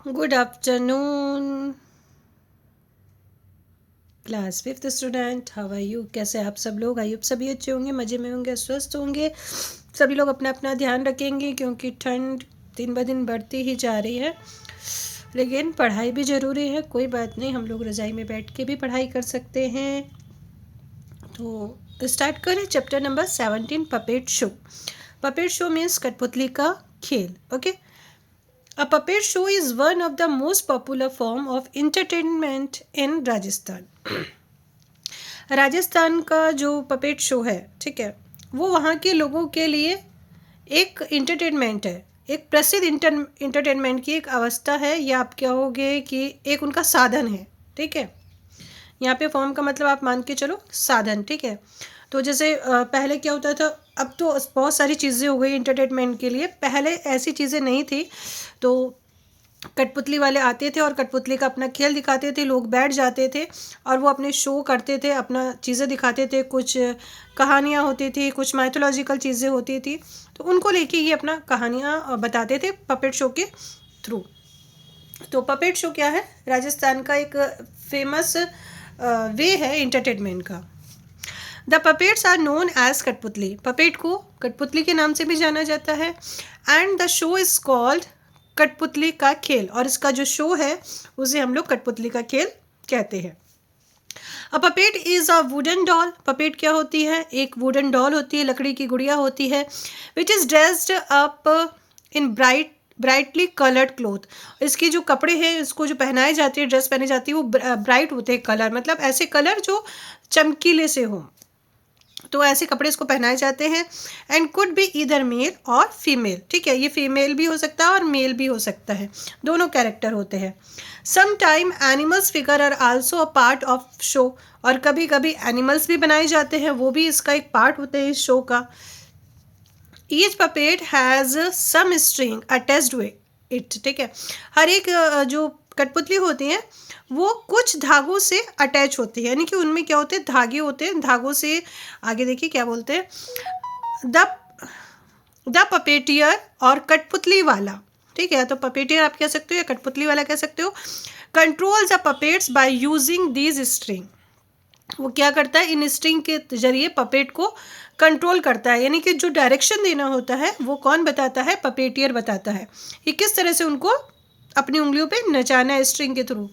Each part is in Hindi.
Good afternoon class fifth student, how are you? कैसे आप सब लोग? आई होप सभी अच्छे होंगे, मज़े में होंगे, स्वस्थ होंगे। सभी लोग अपना अपना ध्यान रखेंगे क्योंकि ठंड दिन ब दिन बढ़ती ही जा रही है। लेकिन पढ़ाई भी ज़रूरी है, कोई बात नहीं, हम लोग रज़ाई में बैठ के भी पढ़ाई कर सकते हैं। तो स्टार्ट करें chapter number 17, puppet show. Puppet show means कठपुतली का खेल। Okay, A puppet show is one of the most popular form of entertainment in Rajasthan. Rajasthan का जो पपेट शो है, ठीक है, वो वहाँ के लोगों के लिए एक इंटरटेनमेंट है, एक प्रसिद्ध इंटरटेनमेंट की एक अवस्था है, या आप कहोगे कि एक उनका साधन है। ठीक है, यहाँ पे फॉर्म का मतलब आप मान के चलो साधन। ठीक है, तो जैसे पहले क्या होता था, अब तो बहुत सारी चीज़ें हो गई इंटरटेनमेंट के लिए, पहले ऐसी चीज़ें नहीं थी। तो कठपुतली वाले आते थे और कठपुतली का अपना खेल दिखाते थे, लोग बैठ जाते थे और वो अपने शो करते थे, अपना चीज़ें दिखाते थे, कुछ कहानियाँ होती थी, कुछ माइथोलॉजिकल चीज़ें होती थी, तो उनको लेके ये अपना कहानियाँ बताते थे पपेट शो के थ्रू। तो पपेट शो क्या है? राजस्थान का एक फेमस वे है इंटरटेनमेंट का। The puppets are known as कठपुतली। पपेट को कठपुतली के नाम से भी जाना जाता है। And the show is called कठपुतली का खेल, और इसका जो शो है उसे हम लोग कठपुतली का खेल कहते हैं। A puppet is a wooden doll. Puppet क्या होती है? एक वुडन डॉल होती है, लकड़ी की गुड़िया होती है, which is dressed up in brightly coloured cloth. इसके जो कपड़े हैं, इसको जो पहनाए जाते हैं, ड्रेस पहनी जाती है, वो ब्राइट होते हैं कलर, मतलब ऐसे कलर जो चमकीले से हो, तो ऐसे कपड़े इसको पहनाए जाते हैं। And could be either male और फीमेल। ठीक है, ये फीमेल भी हो सकता है और मेल भी हो सकता है, दोनों कैरेक्टर होते हैं। Some time animals figure are also a part of show. और कभी कभी एनिमल्स भी बनाए जाते हैं, वो भी इसका एक पार्ट होते हैं इस शो का। Each puppet has some string attached with it. ठीक है, हर एक जो कठपुतली होती है वो कुछ धागों से अटैच होती है, यानी कि उनमें क्या होते हैं, धागे होते हैं, धागों से आगे देखिए क्या बोलते हैं, द द पपेटियर और कठपुतली वाला। ठीक है, तो पपेटियर आप कह सकते हो या कठपुतली वाला कह सकते हो। Control the puppets by using these string. वो क्या करता है, इन स्ट्रिंग के जरिए पपेट को कंट्रोल करता है, यानी कि जो डायरेक्शन देना होता है वो कौन बताता है? पपेटियर बताता है कि किस तरह से उनको अपनी उंगलियों पे नचाना है स्ट्रिंग के थ्रू।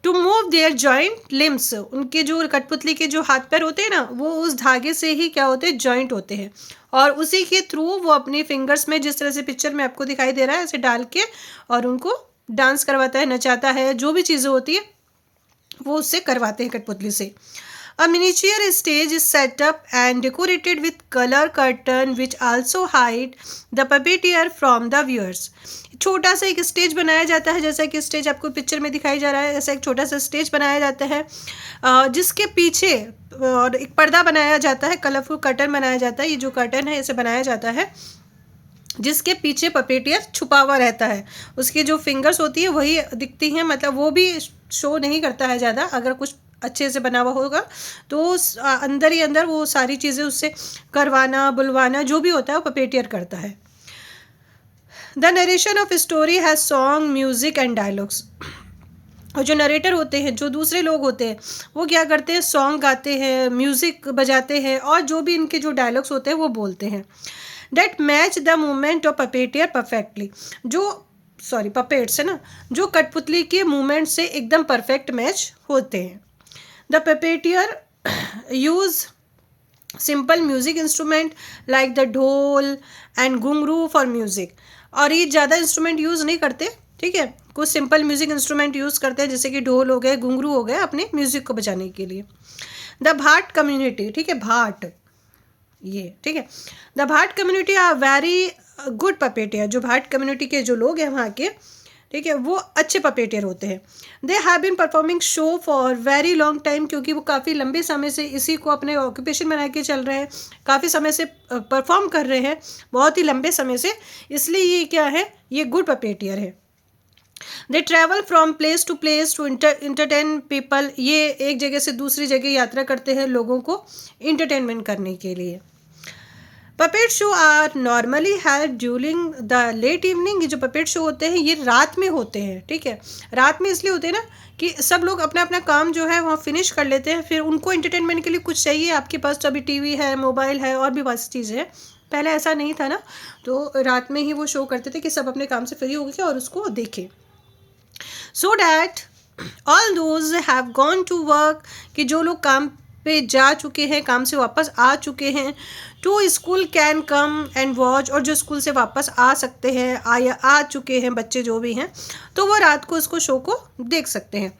To move their joint limbs. उनके जो कठपुतली के जो हाथ पैर होते हैं ना, वो उस धागे से ही क्या होते हैं, जॉइंट होते हैं, और उसी के थ्रू वो अपनी फिंगर्स में, जिस तरह से पिक्चर में आपको दिखाई दे रहा है, ऐसे डाल के और उनको डांस करवाता है, नचाता है, जो भी चीज़ें होती है वो उससे करवाते हैं कठपुतली से। A miniature stage is set up and decorated with color curtain which also hide the puppeteer from the viewers. छोटा सा एक स्टेज बनाया जाता है, जैसा कि स्टेज आपको पिक्चर में दिखाई जा रहा है, ऐसा एक छोटा सा स्टेज बनाया जाता है, जिसके पीछे और एक पर्दा बनाया जाता है, कलरफुल कर्टन बनाया जाता है। ये जो कर्टन है इसे बनाया जाता है जिसके पीछे पपेटियर छुपा हुआ रहता है, उसकी जो फिंगर्स होती है वही दिखती हैं, मतलब वो भी शो नहीं करता है ज़्यादा। अगर कुछ अच्छे से बना हुआ होगा तो अंदर ही अंदर वो सारी चीज़ें उससे करवाना, बुलवाना, जो भी होता है वो पपेटियर करता है। The narration of story has song, music and dialogues. और जो नरेटर होते हैं, जो दूसरे लोग होते हैं, वो क्या करते हैं, सॉन्ग गाते हैं, म्यूज़िक बजाते हैं, और जो भी इनके जो डायलॉग्स होते हैं वो बोलते हैं। That match the movement of puppeteer perfectly. जो पपेट्स है ना, जो कठपुतली के मूवमेंट से एकदम परफेक्ट मैच होते हैं। The puppeteer use simple music instrument like the dhol and ghungroo for music. और ये ज़्यादा इंस्ट्रूमेंट यूज़ नहीं करते, ठीक है, कुछ सिंपल म्यूजिक इंस्ट्रूमेंट यूज़ करते हैं, जैसे कि ढोल हो गए, घुंघरू हो गए, अपने म्यूजिक को बजाने के लिए। द भाट कम्युनिटी, ठीक है, भाट, ये ठीक है, the Bhat community are very good puppeteer. जो भाट कम्युनिटी के जो लोग हैं वहाँ के, ठीक है, वो अच्छे पपेटियर होते हैं। They have been performing show for very long time, क्योंकि वो काफ़ी लंबे समय से इसी को अपने ऑक्यूपेशन बना के चल रहे हैं, काफ़ी समय से परफॉर्म कर रहे हैं, बहुत ही लंबे समय से, इसलिए ये क्या है, ये गुड पपेटियर है। They travel from place to entertain people. ये एक जगह से दूसरी जगह यात्रा करते हैं लोगों को इंटरटेनमेंट करने के लिए। Puppet show are normally held during the late evening. ये जो पपेट शो होते हैं ये रात में होते हैं, ठीक है। रात में इसलिए होते हैं ना कि सब लोग अपना अपना काम जो है वहाँ फिनिश कर लेते हैं, फिर उनको एंटरटेनमेंट के लिए कुछ चाहिए। आपके पास तो अभी टीवी है, मोबाइल है और भी बहुत सी चीज़ें हैं, पहले ऐसा नहीं था ना, तो रात में ही वो शो करते थे कि सब अपने काम से फ्री हो गए और उसको देखें। So that all those have gone to work, कि जो लोग काम पे जा चुके हैं, काम से वापस आ चुके हैं, to school can come and watch, और जो स्कूल से वापस आ सकते हैं, आ चुके हैं बच्चे जो भी हैं, तो वो रात को इसको शो को देख सकते हैं।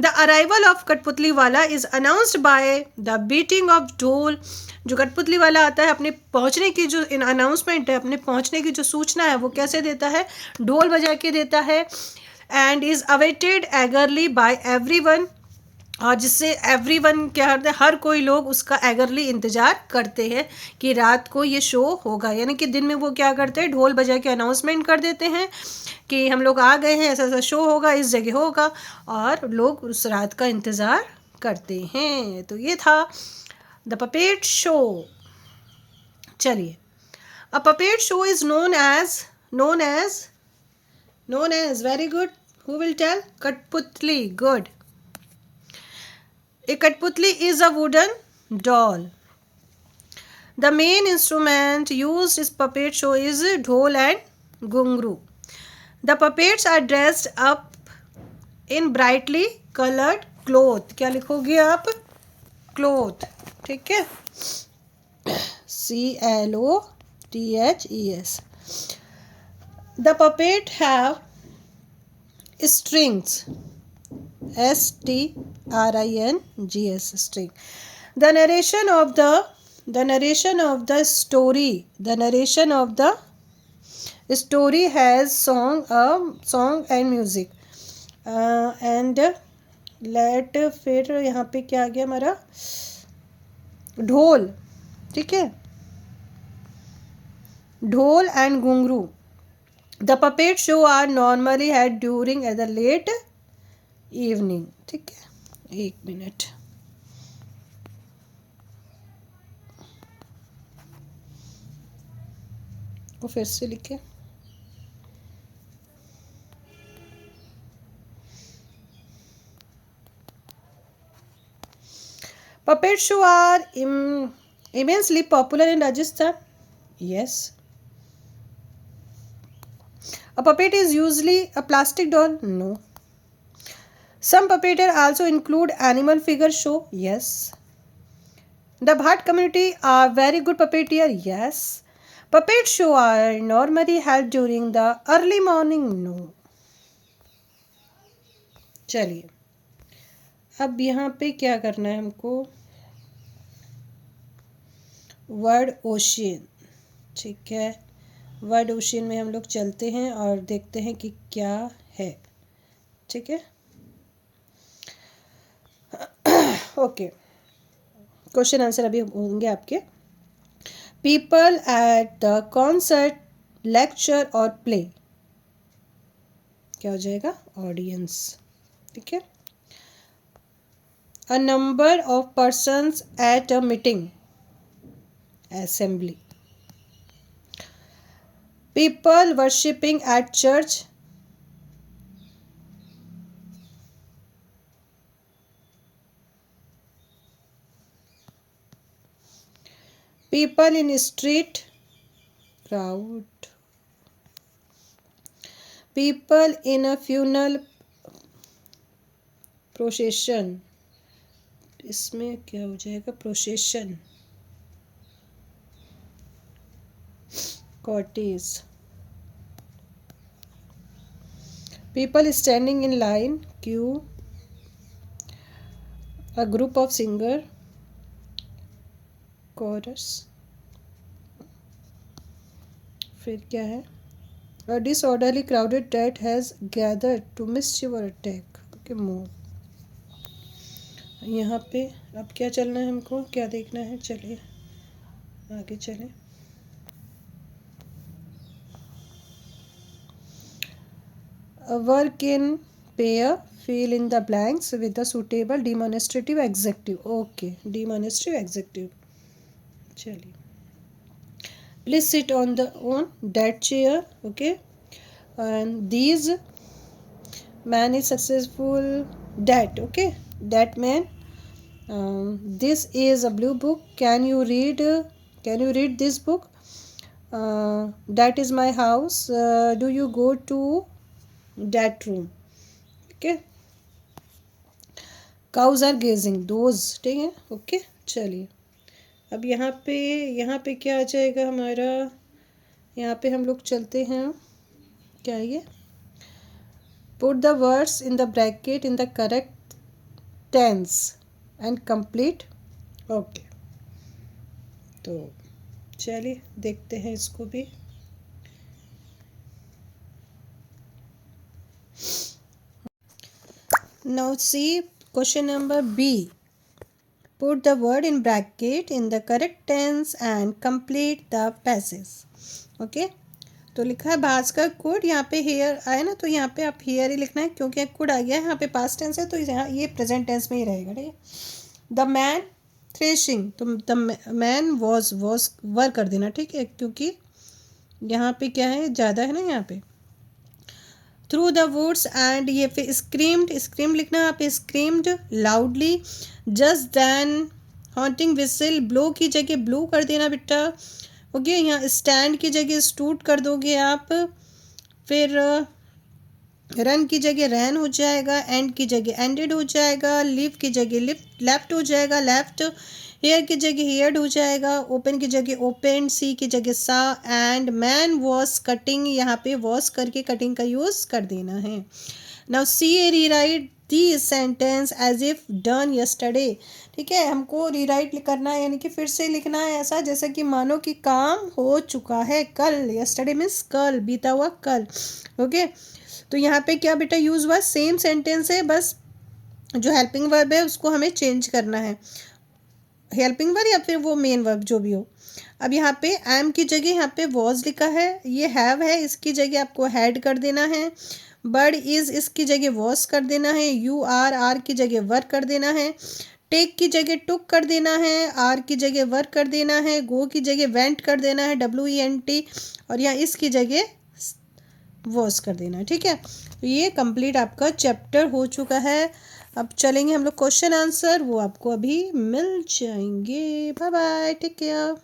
द अराइवल ऑफ कठपुतली वाला is announced by the beating of ढोल। जो कठपुतली वाला आता है, अपने पहुंचने की जो अनाउंसमेंट है, अपने पहुंचने की जो सूचना है, वो कैसे देता है? ढोल बजा के देता है। And is awaited eagerly by everyone, और जिससे एवरीवन क्या करते हैं, हर कोई लोग उसका एगरली इंतज़ार करते हैं कि रात को ये शो होगा। यानी कि दिन में वो क्या करते हैं, ढोल बजा के अनाउंसमेंट कर देते हैं कि हम लोग आ गए हैं, ऐसा ऐसा शो होगा, इस जगह होगा, और लोग उस रात का इंतज़ार करते हैं। तो ये था द पपेट शो। चलिए, a puppet show is known as very good, who will tell? Katputli. Good. A Katputli is a wooden doll. The main instrument used in puppet show is dhol and gungru. The puppets are dressed up in brightly colored cloth. क्या लिखोगे आप? Cloth. ठीक है, CLOTHES. The puppet have strings, STRINGS, string. The narration of the story has song and music. And let, फिर यहाँ पे क्या आ गया हमारा? ढोल, ठीक है, ढोल एंड घुंघरू. The puppet show are normally had during the late evening. ठीक है, एक मिनट. वो फिर से लिखे. Puppet show are immensely popular in Rajasthan. Yes. A puppet is usually a plastic doll. No. Some puppeteer also include animal figure show. Yes. The Bhat community are very good puppeteer. Yes. Puppet show are normally held during the early morning. No. चलिए, अब यहाँ पे क्या करना है हमको? वर्ड ओशियन, ठीक है, वर्ड ओशियन में हम लोग चलते हैं और देखते हैं कि क्या है, ठीक है. ओके, क्वेश्चन आंसर अभी होंगे आपके. People at the concert, lecture और प्ले, क्या हो जाएगा? ऑडियंस, ठीक है. A number of persons at a meeting, assembly. People worshipping at church, people in street, crowd. People in a funeral procession, इसमें क्या हो जाएगा? procession. Courtiers. People standing in line, queue. A group of singer, chorus. फिर क्या है? A disorderly crowded that has gathered to mischief or attack. Okay, move. यहाँ पे अब क्या चलना है हमको? क्या देखना है? चलिए आगे चलें. Work in pair, fill in the blanks with the suitable demonstrative adjective. Okay, demonstrative adjective. चलिए, Please sit on that chair. Okay. And these man is successful. That, okay, that man. This is a blue book. Can you read? Can you read this book? That is my house. Do you go to that room? Okay. Cows are gazing. Those, ठीक है. ओके, चलिए. अब यहाँ पे क्या आ जाएगा हमारा. यहाँ पे हम लोग चलते हैं. क्या है ये? Put the words in the bracket in the correct tense and complete. Okay, तो चलिए देखते हैं इसको भी. Now see question number B. Put the word in bracket in the correct tense and complete the passage. Okay. तो लिखा है भास्कर कुड. यहाँ पे हेयर आया ना, तो यहाँ पे आप हेयर ही लिखना है क्योंकि कुड आ गया है. यहाँ पे पास्ट टेंस है तो यहाँ ये प्रेजेंट टेंस में ही रहेगा. ठीक है. द मैन थ्रेशिंग, तो द मैन वॉज वर कर देना. ठीक है, क्योंकि यहाँ पे क्या है, ज़्यादा है ना यहाँ पे. थ्रू द वुड्स एंड ये फिर स्क्रीम्ड लिखना है. आप screamed loudly. Just then haunting whistle, blow की जगह ब्लो कर देना बेटा. ओके. यहाँ स्टैंड की जगह स्टूड कर दोगे आप. फिर रन की जगह रैन हो जाएगा. एंड की जगह एंडेड हो जाएगा. लिव की जगह लेफ्ट हो जाएगा, लेफ्ट. हेयर की जगह हेयर्ड हो जाएगा. ओपन की जगह ओपन. सी की जगह सा. एंड मैन वॉज कटिंग, यहाँ पे वॉज करके कटिंग का यूज़ कर देना है. Now see a rewrite the sentence as if done yesterday. ठीक है, हमको रीराइट करना है, यानी कि फिर से लिखना है ऐसा जैसे कि मानो कि काम हो चुका है कल. यस्टरडे मीन्स कल, बीता हुआ कल. ओके. तो यहाँ पे क्या बेटा यूज़ हुआ, सेम सेंटेंस है, बस जो हेल्पिंग वर्ब है उसको हमें चेंज करना है. हेल्पिंग वर्ब या फिर वो मेन वर्ब जो भी हो. अब यहाँ पे एम की जगह यहाँ पे वॉज लिखा है. ये हैव है, इसकी जगह आपको हैड कर देना है. बर्ड इज, इसकी जगह वॉज कर देना है. यू आर की जगह वर्क कर देना है. टेक की जगह टुक कर देना है. आर की जगह वर्क कर देना है. गो की जगह वेंट कर देना है, WENT. और यहाँ इसकी जगह वॉज कर देना है. ठीक है, तो ये कंप्लीट आपका चैप्टर हो चुका है. अब चलेंगे हम लोग क्वेश्चन आंसर, वो आपको अभी मिल जाएंगे. Bye bye, take care.